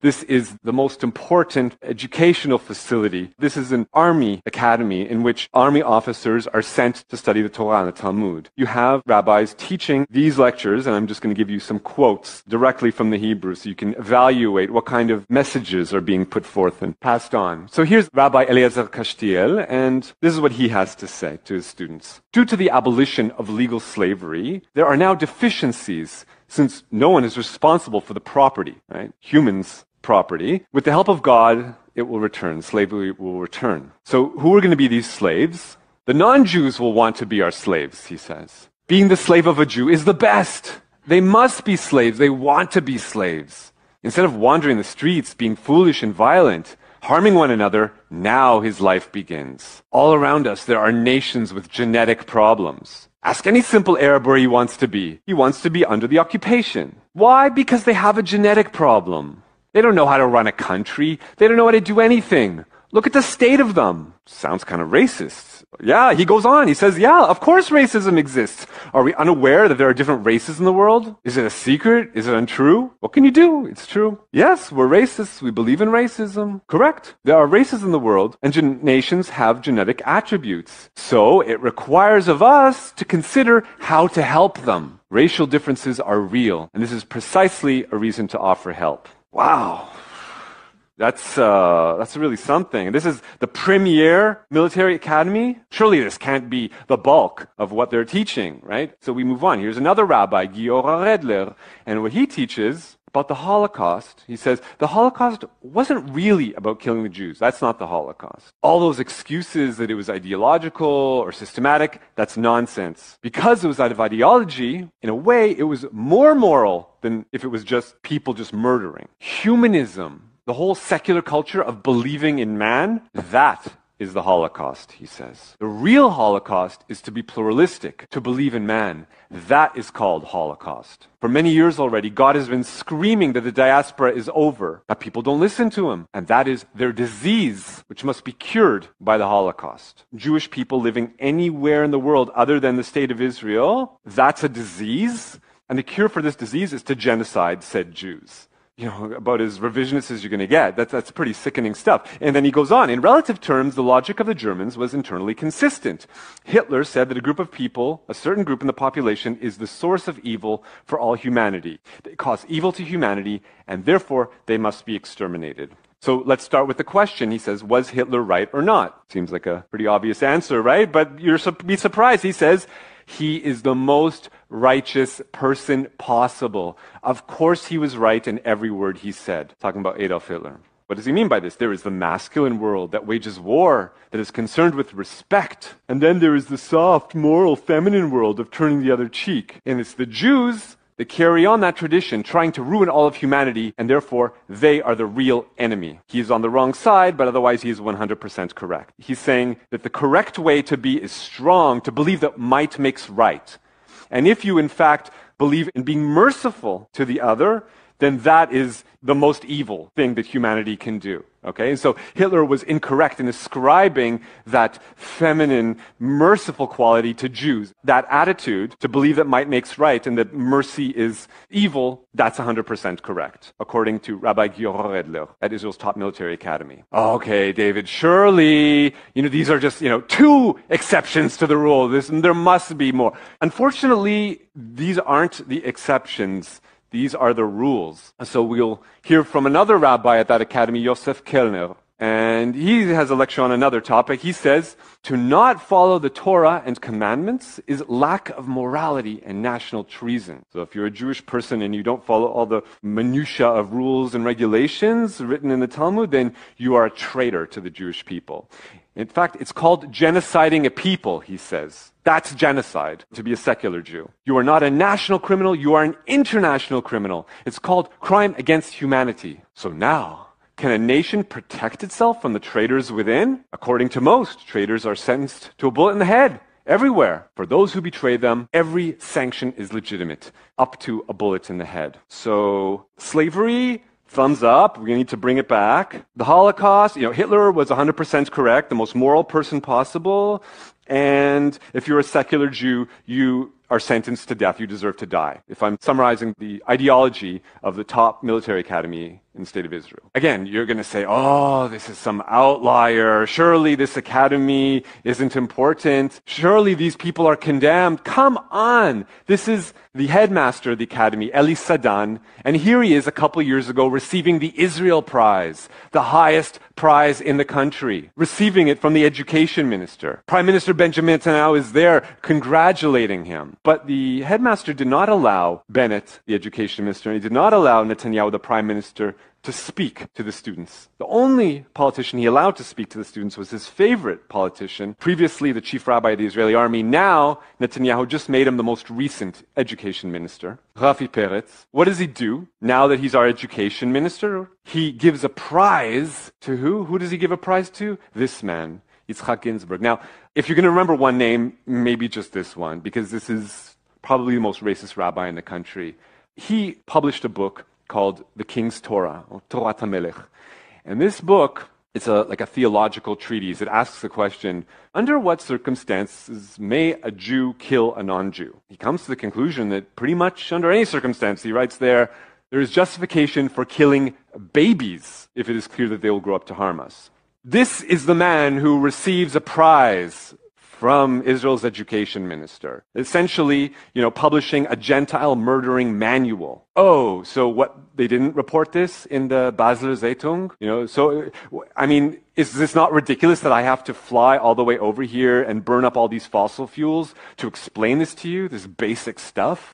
This is the most important educational facility. This is an army academy in which army officers are sent to study the Torah and the Talmud. You have rabbis teaching these lectures, and I'm just going to give you some quotes directly from the Hebrew so you can evaluate what kind of messages are being put forth and passed on. So here's Rabbi Eliezer Kashtiel, and this is what he has to say to his students. Due to the abolition of legal slavery, there are now deficiencies since no one is responsible for the property, right? Humans' property. With the help of God, it will return. Slavery will return. So who are going to be these slaves? The non-Jews will want to be our slaves, he says. Being the slave of a Jew is the best. They must be slaves. They want to be slaves. Instead of wandering the streets, being foolish and violent, harming one another, now his life begins. All around us, there are nations with genetic problems. Ask any simple Arab where he wants to be. He wants to be under the occupation. Why? Because they have a genetic problem. They don't know how to run a country. They don't know how to do anything. Look at the state of them. Sounds kind of racist. Yeah, he goes on. He says, yeah, of course racism exists. Are we unaware that there are different races in the world? Is it a secret? Is it untrue? What can you do? It's true. Yes, we're racists. We believe in racism. Correct. There are races in the world, and nations have genetic attributes. So it requires of us to consider how to help them. Racial differences are real, and this is precisely a reason to offer help. Wow. That's really something. This is the premier military academy. Surely this can't be the bulk of what they're teaching, right? So we move on. Here's another rabbi, Giora Redler, and what he teaches about the Holocaust. He says, the Holocaust wasn't really about killing the Jews. That's not the Holocaust. All those excuses that it was ideological or systematic, that's nonsense. Because it was out of ideology, in a way, it was more moral than if it was just people just murdering. Humanism, the whole secular culture of believing in man, that is the Holocaust, he says. The real Holocaust is to be pluralistic, to believe in man. That is called Holocaust. For many years already, God has been screaming that the diaspora is over, but people don't listen to him. And that is their disease, which must be cured by the Holocaust. Jewish people living anywhere in the world other than the state of Israel, that's a disease. And the cure for this disease is to genocide said Jews. You know, about as revisionist as you're going to get. That's pretty sickening stuff. And then he goes on. In relative terms, the logic of the Germans was internally consistent. Hitler said that a group of people, a certain group in the population, is the source of evil for all humanity. They cause evil to humanity, and therefore they must be exterminated. So let's start with the question. He says, was Hitler right or not? Seems like a pretty obvious answer, right? But you'll be surprised. He says, he is the most righteous person possible. Of course he was right in every word he said. Talking about Adolf Hitler. What does he mean by this? There is the masculine world that wages war, that is concerned with respect. And then there is the soft, moral, feminine world of turning the other cheek. And it's the Jews that carry on that tradition, trying to ruin all of humanity, and therefore they are the real enemy. He is on the wrong side, but otherwise he is 100% correct. He's saying that the correct way to be is strong, to believe that might makes right. And if you, in fact, believe in being merciful to the other, then that is the most evil thing that humanity can do. Okay? And so Hitler was incorrect in ascribing that feminine, merciful quality to Jews. That attitude to believe that might makes right and that mercy is evil, that's 100% correct, according to Rabbi Giora Redler at Israel's top military academy. Okay, David, surely, these are just, two exceptions to the rule. There must be more. Unfortunately, these aren't the exceptions. These are the rules. So we'll hear from another rabbi at that academy, Yosef Kellner. And he has a lecture on another topic. He says, to not follow the Torah and commandments is lack of morality and national treason. So if you're a Jewish person and you don't follow all the minutiae of rules and regulations written in the Talmud, then you are a traitor to the Jewish people. In fact, it's called genociding a people, he says. That's genocide, to be a secular Jew. You are not a national criminal, you are an international criminal. It's called crime against humanity. So now, can a nation protect itself from the traitors within? According to most, traitors are sentenced to a bullet in the head. Everywhere. For those who betray them, every sanction is legitimate, up to a bullet in the head. So, slavery, thumbs up, we need to bring it back. The Holocaust, Hitler was 100% correct, the most moral person possible. And if you're a secular Jew, you are sentenced to death. You deserve to die. If I'm summarizing the ideology of the top military academy in the state of Israel. Again, you're going to say, oh, this is some outlier. Surely this academy isn't important. Surely these people are condemned. Come on. This is the headmaster of the academy, Eli Sadan, and here he is a couple years ago receiving the Israel Prize, the highest prize in the country, receiving it from the education minister. Prime Minister Benjamin Netanyahu is there congratulating him. But the headmaster did not allow Bennett, the education minister, and he did not allow Netanyahu, the prime minister, to speak to the students. The only politician he allowed to speak to the students was his favorite politician, previously the chief rabbi of the Israeli army. Now, Netanyahu just made him the most recent education minister, Rafi Peretz. What does he do now that he's our education minister? He gives a prize to who? Who does he give a prize to? This man, Yitzhak Ginsburg. Now, if you're going to remember one name, maybe just this one, because this is probably the most racist rabbi in the country. He published a book called The King's Torah, or Torat HaMelech. And this book, it's like a theological treatise. It asks the question, under what circumstances may a Jew kill a non-Jew? He comes to the conclusion that pretty much under any circumstance, he writes there is justification for killing babies if it is clear that they will grow up to harm us. This is the man who receives a prize from Israel's education minister, essentially, publishing a Gentile murdering manual. Oh, so what, they didn't report this in the Basler Zeitung? Is this not ridiculous that I have to fly all the way over here and burn up all these fossil fuels to explain this to you, this basic stuff?